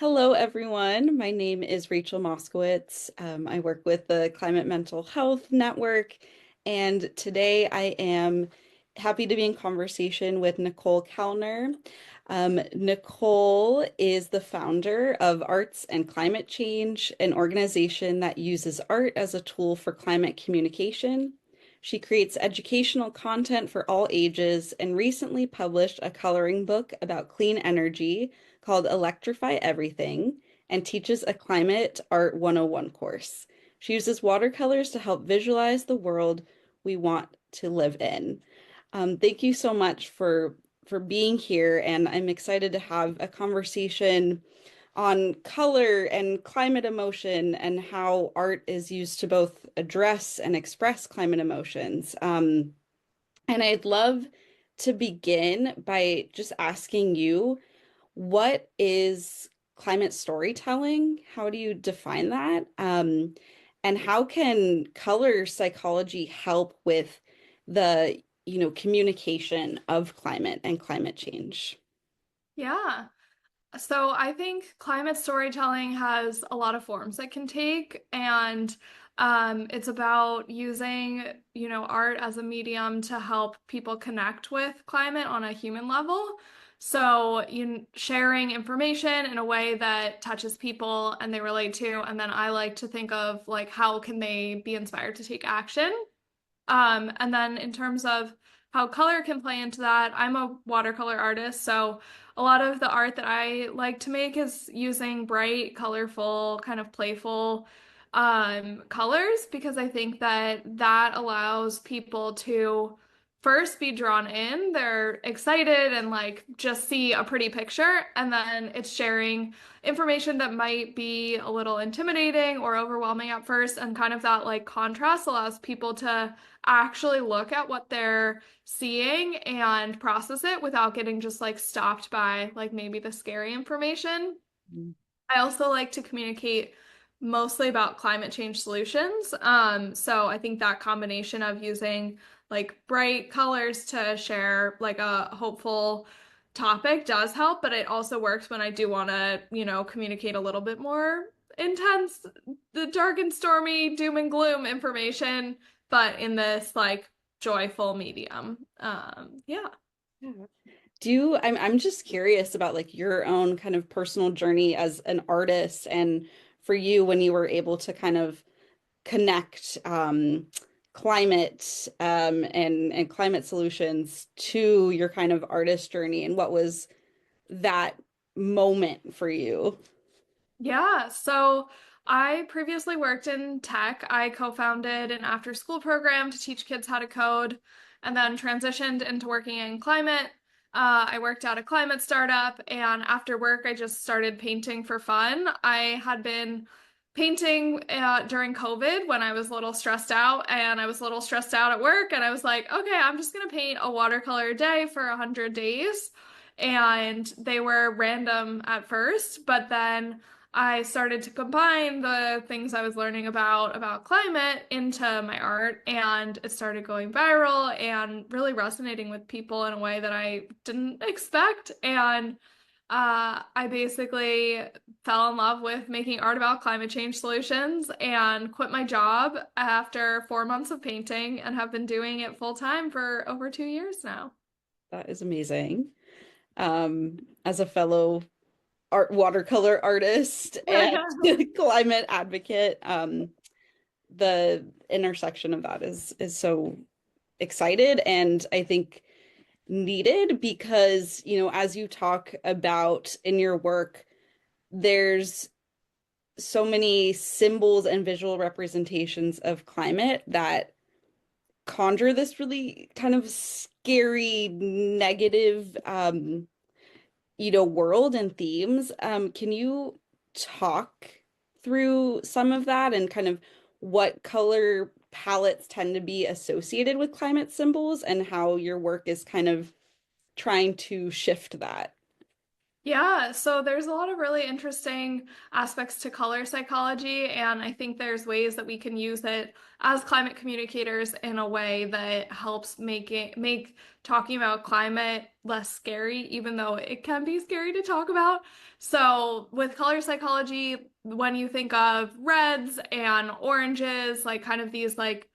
Hello, everyone. My name is Rachel Moszkowicz. I work with the Climate Mental Health Network, and today I am happy to be in conversation with Nicole Kelner. Nicole is the founder of Arts and Climate Change, an organization that uses art as a tool for climate communication. She creates educational content for all ages and recently published a coloring book about clean energy called Electrify Everything and teaches a Climate Art 101 course. She uses watercolors to help visualize the world we want to live in. Thank you so much for being here, and I'm excited to have a conversation on color and climate emotion and how art is used to both address and express climate emotions. And I'd love to begin by just asking you, what is climate storytelling? How do you define that? And how can color psychology help with the, communication of climate and climate change? Yeah. So I think climate storytelling has a lot of forms it can take, and it's about using, art as a medium to help people connect with climate on a human level. So sharing information in a way that touches people and they relate to, and then I like to think of like how can they be inspired to take action. And then in terms of how color can play into that, I'm a watercolor artist, so a lot of the art that I like to make is using bright, colorful, kind of playful colors because I think that that allows people to first be drawn in. They're excited and like just see a pretty picture, and then it's sharing information that might be a little intimidating or overwhelming at first, and kind of that like contrast allows people to actually look at what they're seeing and process it without getting just like stopped by like maybe the scary information. I also like to communicate mostly about climate change solutions. So I think that combination of using like bright colors to share like a hopeful topic does help, but it also works when I do want to, communicate a little bit more intense, the dark and stormy doom and gloom information, but in this like joyful medium. Yeah. Yeah. I'm just curious about like your own kind of personal journey as an artist and for you when you were able to kind of connect climate and climate solutions to your kind of artist journey, and what was that moment for you? Yeah, so I previously worked in tech. I co-founded an after-school program to teach kids how to code and then transitioned into working in climate. I worked at a climate startup, and after work, I just started painting for fun. I had been painting during COVID when I was a little stressed out, and I was a little stressed out at work, and I was like, okay, I'm just gonna paint a watercolor a day for 100 days. And they were random at first, but then I started to combine the things I was learning about climate into my art, and it started going viral and really resonating with people in a way that I didn't expect. And I basically fell in love with making art about climate change solutions and quit my job after 4 months of painting and have been doing it full time for over 2 years now. That is amazing. As a fellow art watercolor artist and climate advocate, the intersection of that is so excited and I think needed because, as you talk about in your work, there's so many symbols and visual representations of climate that conjure this really kind of scary, negative, world and themes. Can you talk through some of that and kind of what color palettes tend to be associated with climate symbols and how your work is kind of trying to shift that? Yeah, so there's a lot of really interesting aspects to color psychology, and I think there's ways that we can use it as climate communicators in a way that helps make talking about climate less scary, even though it can be scary to talk about. So with color psychology, when you think of reds and oranges, like kind of these like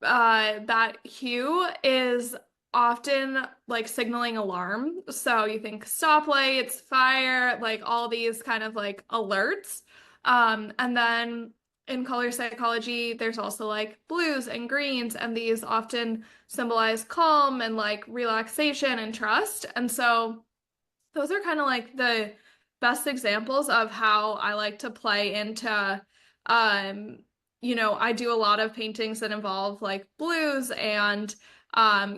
that hue is often like signaling alarm. So you think stoplights, fire, like all these kind of like alerts. And then in color psychology, there's also like blues and greens, and these often symbolize calm and like relaxation and trust. And so those are kind of like the best examples of how I like to play into, um, I do a lot of paintings that involve like blues and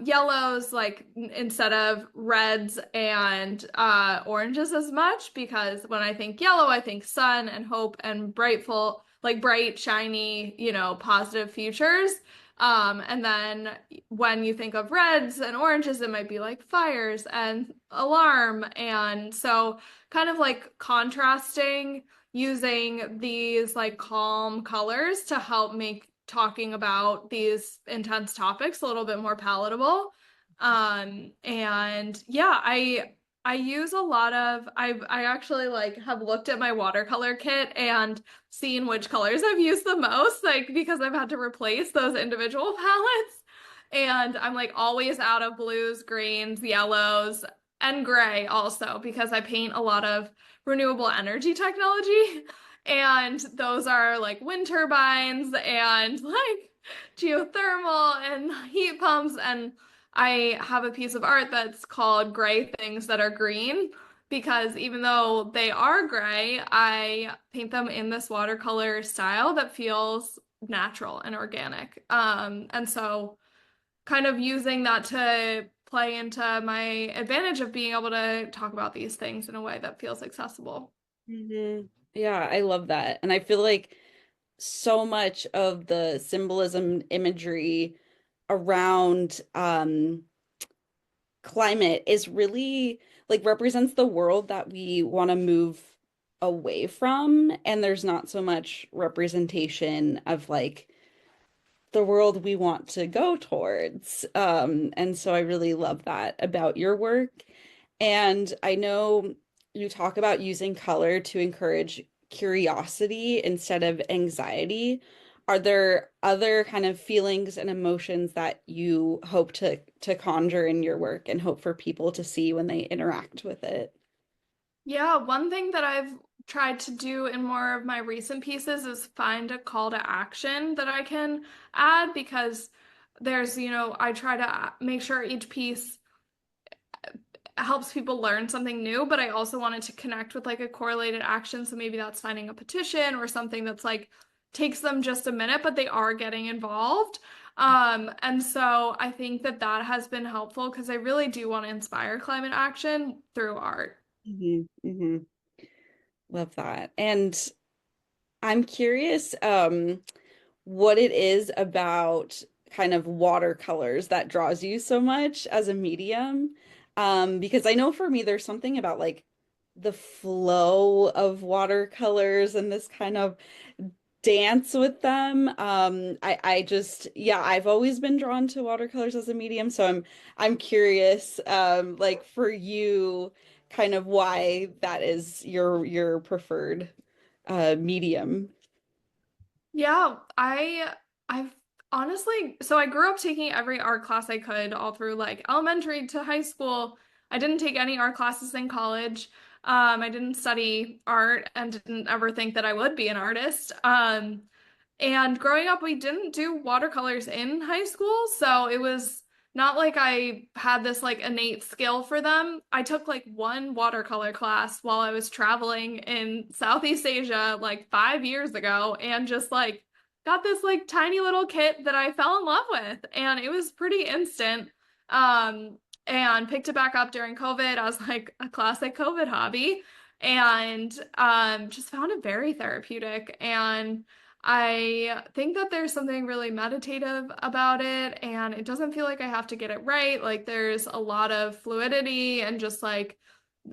yellows, like instead of reds and oranges as much, because when I think yellow, I think sun and hope and brightful, like bright, shiny, positive futures. And then when you think of reds and oranges, it might be like fires and alarm. And so, kind of like contrasting using these like calm colors to help make talking about these intense topics a little bit more palatable. And yeah, I use a lot of I actually like have looked at my watercolor kit and seen which colors I've used the most, like because I've had to replace those individual palettes. And I'm like always out of blues, greens, yellows, and gray also because I paint a lot of renewable energy technology. And those are like wind turbines and like geothermal and heat pumps. And I have a piece of art that's called Gray Things That Are Green because even though they are gray, I paint them in this watercolor style that feels natural and organic. And so kind of using that to play into my advantage of being able to talk about these things in a way that feels accessible. Mhm. Yeah, I love that. And I feel like so much of the symbolism imagery around climate is really like represents the world that we want to move away from. And there's not so much representation of like the world we want to go towards. And so I really love that about your work. And I know you talk about using color to encourage curiosity instead of anxiety. Are there other kind of feelings and emotions that you hope to conjure in your work and hope for people to see when they interact with it? Yeah, one thing that I've tried to do in more of my recent pieces is find a call to action that I can add because I try to make sure each piece helps people learn something new, but I also wanted to connect with like a correlated action. So maybe that's signing a petition or something that's like takes them just a minute, but they are getting involved. And so I think that that has been helpful because I really do want to inspire climate action through art. Hmm. Love that. And I'm curious, what it is about kind of watercolors that draws you so much as a medium. Because I know for me, there's something about like the flow of watercolors and this kind of dance with them. I just, yeah, I've always been drawn to watercolors as a medium, so I'm curious, like for you, kind of why that is your preferred medium. Yeah, I've honestly, so I grew up taking every art class I could all through like elementary to high school. I didn't take any art classes in college. I didn't study art and didn't ever think that I would be an artist. And growing up, we didn't do watercolors in high school, so it was not like I had this like innate skill for them. I took like one watercolor class while I was traveling in Southeast Asia like 5 years ago and just like got this like tiny little kit that I fell in love with, and it was pretty instant. Um, and picked it back up during COVID as like a classic COVID hobby, and just found it very therapeutic. And I think that there's something really meditative about it, and it doesn't feel like I have to get it right. Like there's a lot of fluidity and just like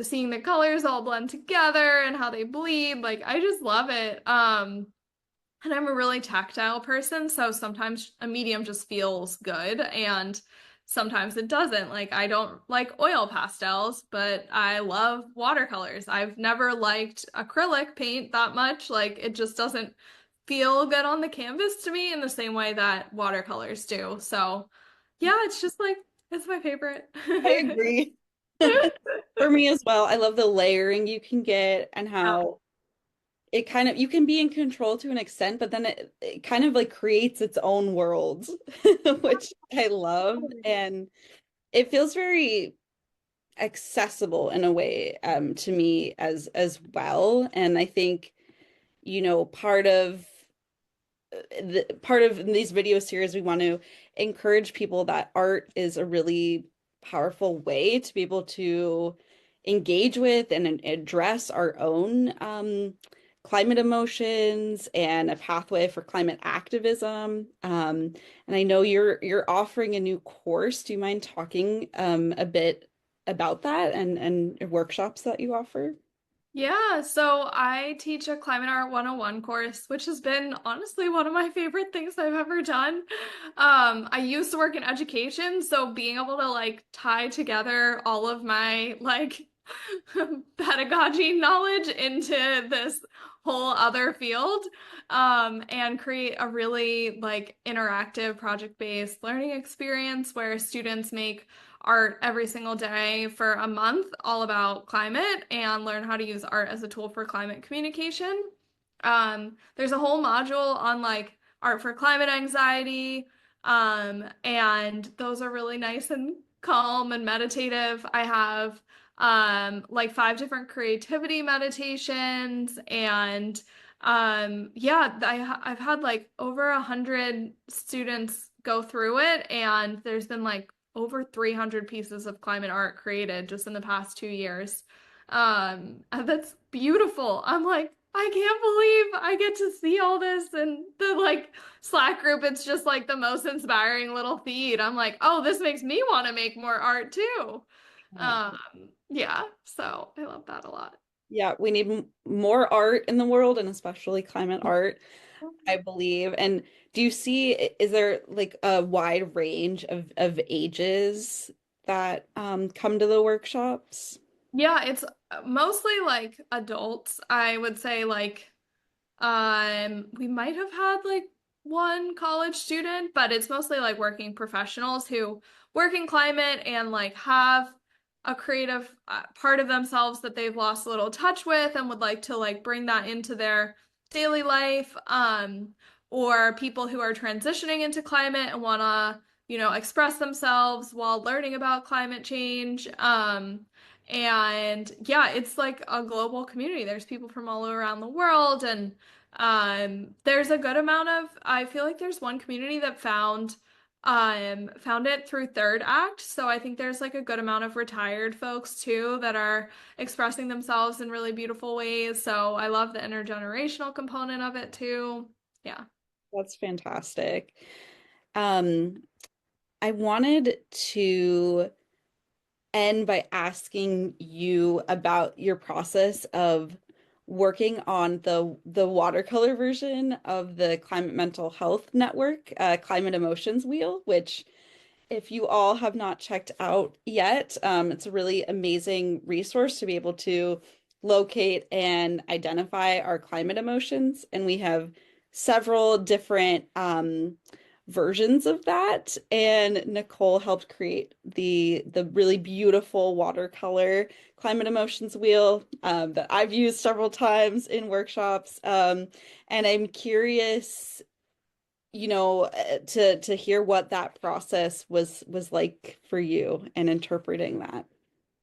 seeing the colors all blend together and how they bleed. Like I just love it. And I'm a really tactile person, so sometimes a medium just feels good and sometimes it doesn't. Like I don't like oil pastels, but I love watercolors. I've never liked acrylic paint that much. Like it just doesn't feel good on the canvas to me in the same way that watercolors do. So, yeah, it's just like it's my favorite. I agree. For me as well, I love the layering you can get and Yeah. how it kind of you can be in control to an extent, but then it kind of like creates its own world, which I love. And it feels very accessible in a way to me as well. And I think, part of these video series, we want to encourage people that art is a really powerful way to be able to engage with and address our own climate emotions and a pathway for climate activism. And I know you're offering a new course. Do you mind talking a bit about that and workshops that you offer? Yeah, so I teach a Climate Art 101 course, which has been honestly one of my favorite things I've ever done. I used to work in education, so being able to like tie together all of my like pedagogy knowledge into this whole other field, and create a really like interactive project-based learning experience where students make art every single day for a month, all about climate, and learn how to use art as a tool for climate communication. There's a whole module on like art for climate anxiety, and those are really nice and calm and meditative. I have like 5 different creativity meditations, and yeah, I've had like over 100 students go through it, and there's been like over 300 pieces of climate art created just in the past 2 years. And that's beautiful. I'm like, I can't believe I get to see all this. And the like Slack group, it's just like the most inspiring little feed. I'm like, oh, this makes me want to make more art too. Um, yeah, so I love that a lot. Yeah, we need more art in the world and especially climate art, I believe. And do you see, is there like a wide range of ages that come to the workshops? Yeah, it's mostly like adults. I would say like we might have had like one college student, but it's mostly like working professionals who work in climate and like have a creative part of themselves that they've lost a little touch with and would like to like bring that into their daily life. Or people who are transitioning into climate and want to, express themselves while learning about climate change. And yeah, it's like a global community. There's people from all around the world, and there's a good amount of, I feel like there's one community that found it through Third Act. So I think there's like a good amount of retired folks too that are expressing themselves in really beautiful ways. So I love the intergenerational component of it too. Yeah. That's fantastic. Um, I wanted to end by asking you about your process of working on the watercolor version of the Climate Mental Health Network, Climate Emotions Wheel, which if you all have not checked out yet, it's a really amazing resource to be able to locate and identify our climate emotions. And we have several different versions of that. And Nicole helped create the really beautiful watercolor climate emotions wheel that I've used several times in workshops. And I'm curious, to hear what that process was like for you and interpreting that.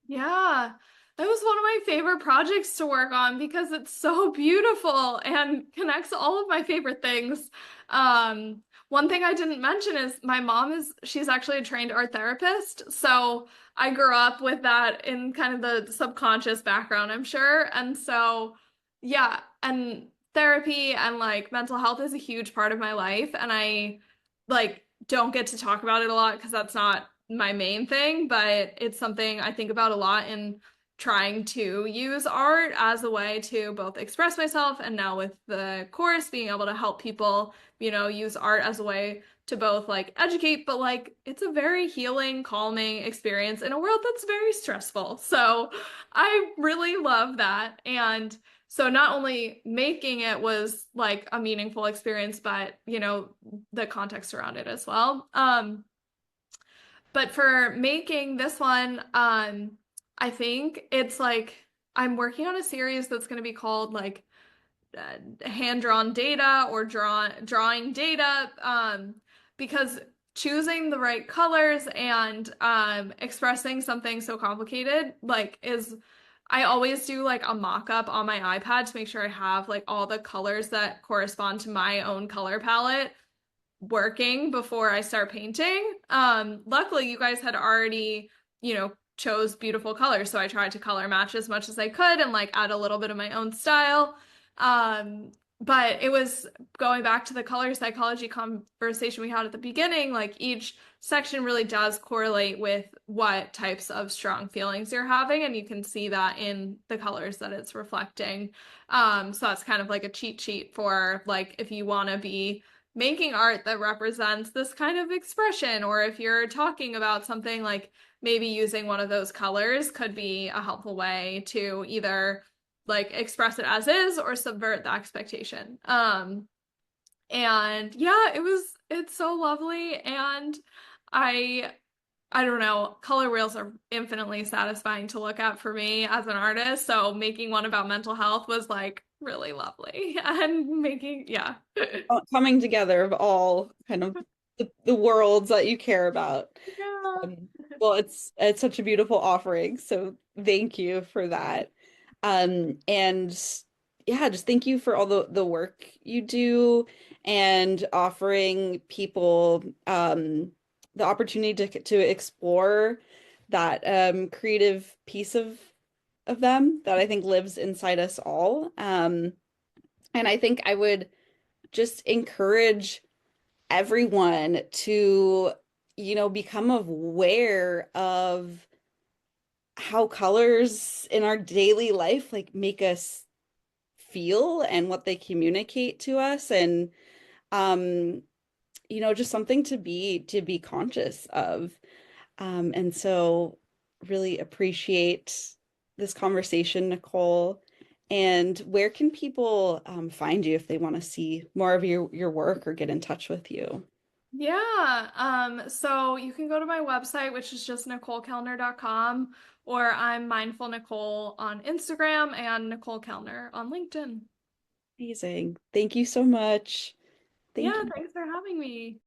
Yeah, that was one of my favorite projects to work on because it's so beautiful and connects all of my favorite things. One thing I didn't mention is my mom she's actually a trained art therapist. So I grew up with that in kind of the subconscious background, I'm sure. And so, yeah, and therapy and like mental health is a huge part of my life. And I like don't get to talk about it a lot because that's not my main thing, but it's something I think about a lot in trying to use art as a way to both express myself, and now with the course being able to help people, use art as a way to both like educate, but like it's a very healing, calming experience in a world that's very stressful. So I really love that. And so not only making it was like a meaningful experience, but the context around it as well. But for making this one, I think it's like I'm working on a series that's going to be called like hand-drawn data or drawing data, because choosing the right colors and expressing something so complicated like is I always do like a mock-up on my iPad to make sure I have like all the colors that correspond to my own color palette working before I start painting. Luckily, you guys had already, chose beautiful colors, so I tried to color match as much as I could and like add a little bit of my own style. But it was going back to the color psychology conversation we had at the beginning, like each section really does correlate with what types of strong feelings you're having, and you can see that in the colors that it's reflecting. So that's kind of like a cheat sheet for like if you want to be making art that represents this kind of expression, or if you're talking about something like maybe using one of those colors could be a helpful way to either like express it as is or subvert the expectation. And yeah, it's so lovely. And I I don't know, color wheels are infinitely satisfying to look at for me as an artist. So making one about mental health was like really lovely and yeah. Coming together of all kind of the worlds that you care about. Yeah. Well, it's such a beautiful offering, so thank you for that. And yeah, just thank you for all the work you do and offering people the opportunity to explore that creative piece of them that I think lives inside us all. And I think I would just encourage everyone to, become aware of how colors in our daily life like make us feel and what they communicate to us and um just something to be conscious of. And so really appreciate this conversation, Nicole. And where can people find you if they want to see more of your work or get in touch with you? Yeah. So you can go to my website, which is just NicoleKelner.com, or I'm Mindful Nicole on Instagram and Nicole Kelner on LinkedIn. Amazing. Thank you so much. Thank Yeah, you. thanks for having me.